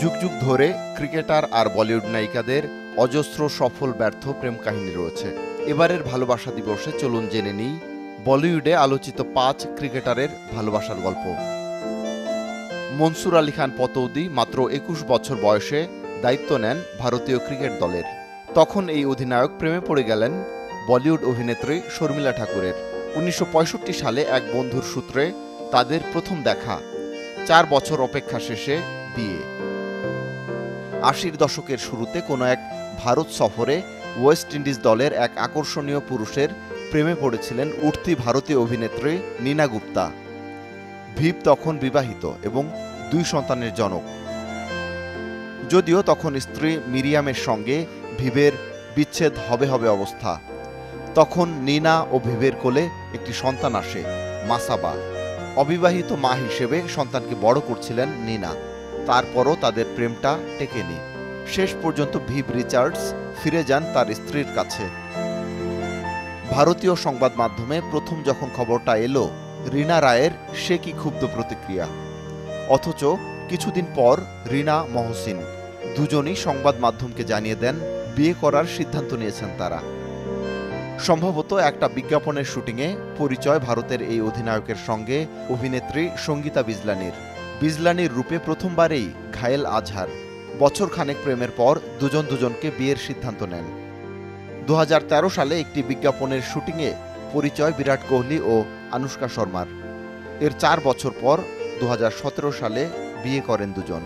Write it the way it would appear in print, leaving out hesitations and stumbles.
যুগ যুগ ধরে ক্রিকেটার আর বলিউড নায়িকাদের অজস্র সফল ব্যর্থ প্রেম কাহিনী রয়েছে। এবারের ভালোবাসা দিবসে চলুন জেনে নিই বলিউডে আলোচিত ৫ ক্রিকেটারের ভালোবাসার গল্প। মনসুর আলী খান পতৌদি মাত্র ২১ বছর বয়সে দায়িত্ব নেন ভারতীয় ক্রিকেট দলের। তখন এই অধিনায়ক প্রেমে পড়ে গেলেন বলিউড অভিনেত্রী শর্মিলা ঠাকুরের। ১৯৬৫ সালে এক বন্ধুর সূত্রে তাদের প্রথম দেখা, ৪ বছর অপেক্ষা শেষে বিয়ে। ৮০ দশকের শুরুতে কোনো এক ভারত সফরে ওয়েস্ট ইন্ডিজ দলের এক আকর্ষণীয় পুরুষের প্রেমে পড়েছিলেন উঠতি ভারতীয় অভিনেত্রী নীনা গুপ্তা। ভিভ তখন বিবাহিত এবং ২ সন্তানের জনক। যদিও তখন স্ত্রী মিরিয়ামের সঙ্গে ভিভের বিচ্ছেদ হবে অবস্থা। তখন নীনা ও ভিভের কোলে একটি সন্তান আসে, মাসাবা। অবিবাহিত মা হিসেবে সন্তানকে বড় করছিলেন নীনা। তারপরও তাদের প্রেমটা টেকেনি। শেষ পর্যন্ত ভিভ রিচার্ডস ফিরে যান তার স্ত্রীর কাছে। ভারতীয় সংবাদ মাধ্যমে প্রথম যখন খবরটা এলো, রীনা রায়ের সে কি ক্ষুব্ধ প্রতিক্রিয়া। অথচ কিছুদিন পর রীনা মহসিন দুজনই সংবাদ মাধ্যমকে জানিয়ে দেন বিয়ে করার সিদ্ধান্ত নিয়েছেন তারা। সম্ভবত একটা বিজ্ঞাপনের শুটিংয়ে পরিচয় ভারতের এই অধিনায়কের সঙ্গে অভিনেত্রী সঙ্গীতা বিজলানির। বিজলানির রূপে প্রথমবারেই ঘায়েল আজহার। বছর খানেক প্রেমের পর দুজনকে বিয়ের সিদ্ধান্ত নেন। ২০১৩ সালে একটি বিজ্ঞাপনের শুটিংয়ে পরিচয় বিরাট কোহলি ও আনুশকা শর্মার। এর ৪ বছর পর ২০১৭ সালে বিয়ে করেন দুজন।